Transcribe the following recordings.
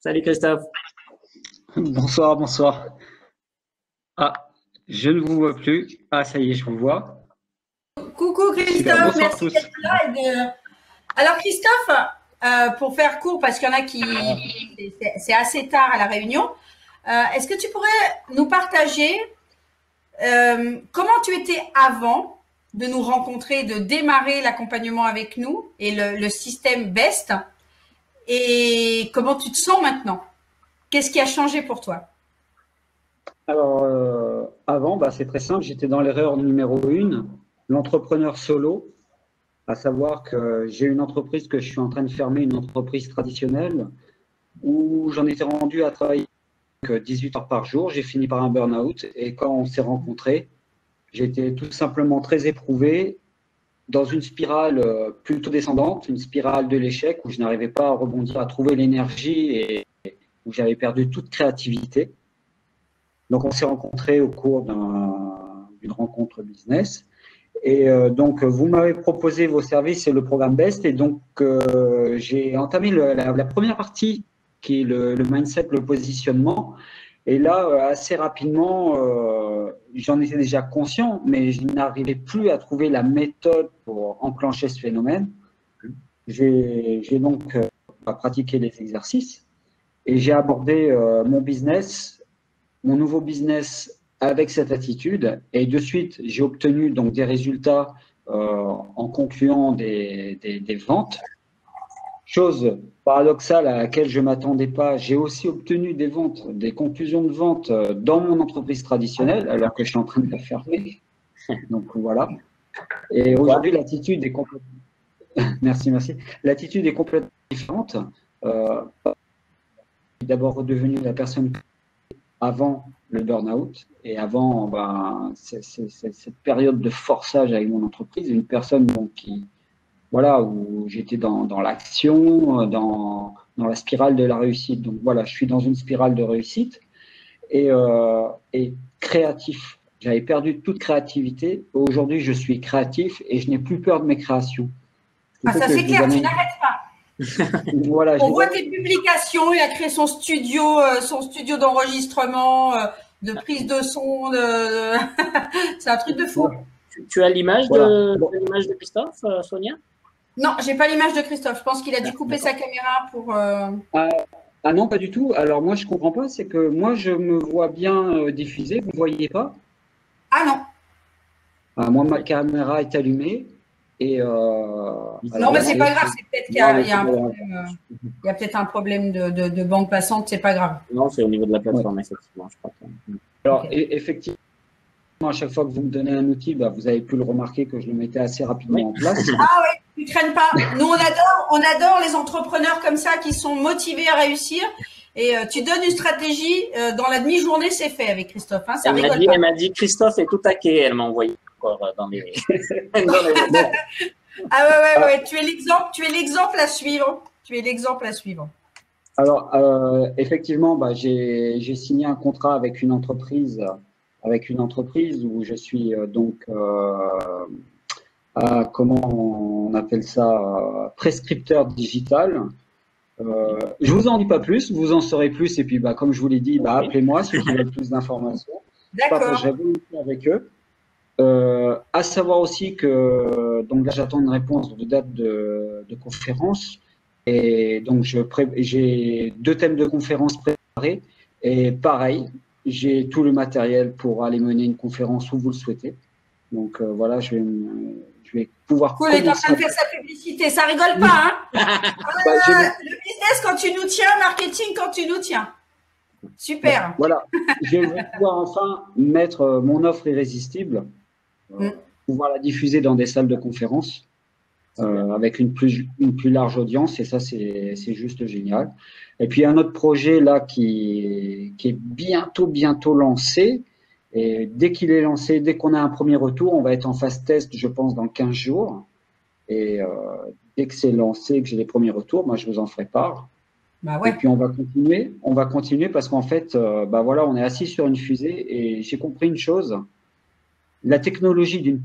Salut Christophe. Bonsoir, bonsoir. Ah, je ne vous vois plus. Ah, ça y est, je vous vois. Coucou Super, Christophe, bonsoir à merci tous. d'être là. Alors Christophe, pour faire court, parce qu'il y en a qui, c'est assez tard à la réunion, est-ce que tu pourrais nous partager comment tu étais avant de nous rencontrer, de démarrer l'accompagnement avec nous et le système BEST, et comment tu te sens maintenant? Qu'est-ce qui a changé pour toi? Alors, avant, c'est très simple. J'étais dans l'erreur numéro 1, l'entrepreneur solo, à savoir que j'ai une entreprise que je suis en train de fermer, une entreprise traditionnelle, où j'en étais rendu à travailler que 18 heures par jour. J'ai fini par un burn-out. Et quand on s'est rencontrés, j'étais tout simplement très éprouvé dans une spirale plutôt descendante, une spirale de l'échec où je n'arrivais pas à rebondir, à trouver l'énergie et où j'avais perdu toute créativité. Donc, on s'est rencontrés au cours d'une rencontre business. Et donc, vous m'avez proposé vos services et le programme BEST. Et donc, j'ai entamé la première partie qui est le mindset, le positionnement. Et là, assez rapidement, j'en étais déjà conscient, mais je n'arrivais plus à trouver la méthode pour enclencher ce phénomène. J'ai donc pratiqué les exercices et j'ai abordé mon nouveau business avec cette attitude. Et de suite, j'ai obtenu donc des résultats en concluant des ventes. Chose paradoxale à laquelle je ne m'attendais pas, j'ai aussi obtenu des ventes, des conclusions de vente dans mon entreprise traditionnelle, alors que je suis en train de la fermer. Donc voilà. Et aujourd'hui, l'attitude est complètement. Merci, merci. L'attitude est complètement différente. D'abord redevenu la personne avant le burn-out et avant cette période de forçage avec mon entreprise, une personne donc, voilà, où j'étais dans l'action, dans la spirale de la réussite. Donc voilà, je suis dans une spirale de réussite et créatif. J'avais perdu toute créativité. Aujourd'hui, je suis créatif et je n'ai plus peur de mes créations. Ah, ça c'est clair, tu n'arrêtes pas. Voilà, on voit tes publications, il a créé son studio d'enregistrement, de prise de son, c'est un truc de fou. Tu as l'image de Christophe, Sonia? Non, j'ai pas l'image de Christophe. Je pense qu'il a dû couper sa caméra pour. Ah non, pas du tout. Alors moi, je comprends pas. C'est que moi, je me vois bien diffuser. Vous ne voyez pas? Ah non. Moi, ma caméra est allumée. Et non, mais c'est pas grave. C'est peut-être qu'il y a un problème. Il y a peut-être un problème de bande passante. C'est pas grave. Non, c'est au niveau de la plateforme, effectivement, je crois. Alors, okay. Effectivement, à chaque fois que vous me donnez un outil, vous avez pu le remarquer que je le mettais assez rapidement en place. Ah oui, tu traînes pas. Nous, on adore les entrepreneurs comme ça qui sont motivés à réussir. Et tu donnes une stratégie, dans la demi-journée, c'est fait avec Christophe. Hein, elle m'a dit, Christophe est tout taquet. Elle m'a envoyé encore dans les. Ah ouais. Tu es l'exemple à suivre. Tu es l'exemple à suivre. Alors, effectivement, j'ai signé un contrat avec une entreprise où je suis comment on appelle ça, prescripteur digital. Je vous en dis pas plus, vous en saurez plus. Et puis, comme je vous l'ai dit, appelez-moi ceux qui veulent plus d'informations. D'accord. Partagerai avec eux. À savoir aussi que donc là, j'attends une réponse de date de conférence. Et donc, j'ai 2 thèmes de conférence préparés. Et pareil, j'ai tout le matériel pour aller mener une conférence où vous le souhaitez. Donc, voilà, je vais pouvoir. Cool, il est en train de faire sa publicité. Ça rigole pas, hein? Le business quand tu nous tiens, marketing quand tu nous tiens. Super. Voilà, je vais pouvoir enfin mettre mon offre irrésistible, pouvoir la diffuser dans des salles de conférence. Avec une plus large audience, et ça, c'est juste génial. Et puis, un autre projet là qui est bientôt lancé. Et dès qu'il est lancé, dès qu'on a un premier retour, on va être en phase test, je pense, dans 15 jours. Et dès que c'est lancé, que j'ai les premiers retours, moi, je vous en ferai part. Ouais. Et puis, on va continuer parce qu'en fait, voilà, on est assis sur une fusée et j'ai compris une chose. La technologie d'une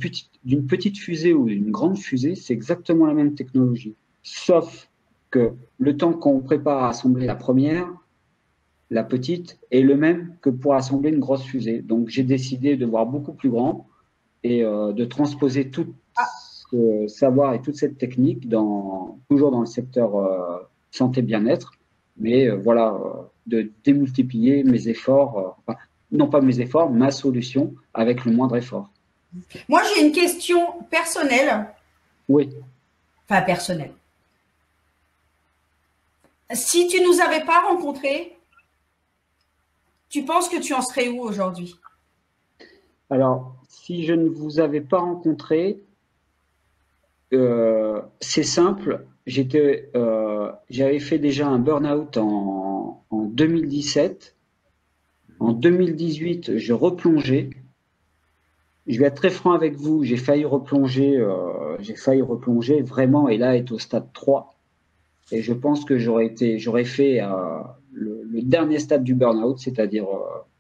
petite fusée ou d'une grande fusée, c'est exactement la même technologie. Sauf que le temps qu'on prépare à assembler la première, la petite, est le même que pour assembler une grosse fusée. Donc, j'ai décidé de voir beaucoup plus grand et de transposer tout ce savoir et toute cette technique toujours dans le secteur santé bien-être, mais voilà, de démultiplier mes efforts, enfin, non pas mes efforts, ma solution avec le moindre effort. Moi, j'ai une question personnelle. Oui. Enfin, personnelle. Si tu nous avais pas rencontrés, tu penses que tu en serais où aujourd'hui? Alors, si je ne vous avais pas rencontré, c'est simple. J'avais fait déjà un burn-out en 2017. En 2018, je replongeais. Je vais être très franc avec vous, j'ai failli replonger vraiment, et là, être au stade 3. Et je pense que j'aurais fait le dernier stade du burn-out, c'est-à-dire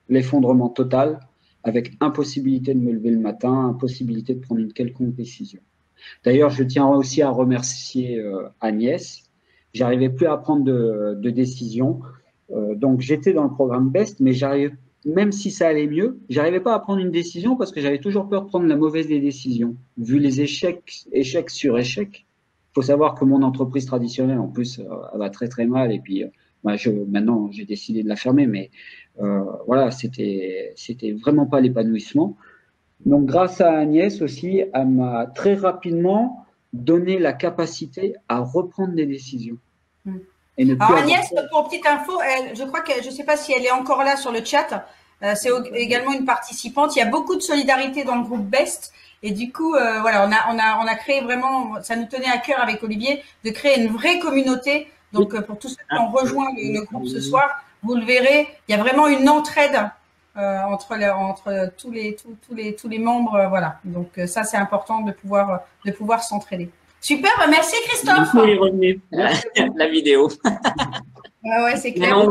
l'effondrement total, avec impossibilité de me lever le matin, impossibilité de prendre une quelconque décision. D'ailleurs, je tiens aussi à remercier Agnès. J'arrivais plus à prendre de décision. Donc, j'étais dans le programme BEST, mais même si ça allait mieux, j'arrivais pas à prendre une décision parce que j'avais toujours peur de prendre la mauvaise des décisions. Vu les échecs sur échecs, il faut savoir que mon entreprise traditionnelle, en plus, elle va très très mal. Et puis, maintenant, j'ai décidé de la fermer, mais voilà, c'était vraiment pas l'épanouissement. Donc, grâce à Agnès aussi, elle m'a très rapidement donné la capacité à reprendre des décisions. Et ne Alors, Agnès, pour petite info, je crois que je ne sais pas si elle est encore là sur le chat. C'est également une participante. Il y a beaucoup de solidarité dans le groupe BEST. Et du coup, voilà, on a créé vraiment, ça nous tenait à cœur avec Olivier, de créer une vraie communauté. Donc, pour tous ceux qui ont rejoint le groupe ce soir, vous le verrez, il y a vraiment une entraide entre tous les membres. Voilà. Donc, ça, c'est important de pouvoir s'entraider. Super, merci Christophe. La vidéo. Ouais, c'est clair.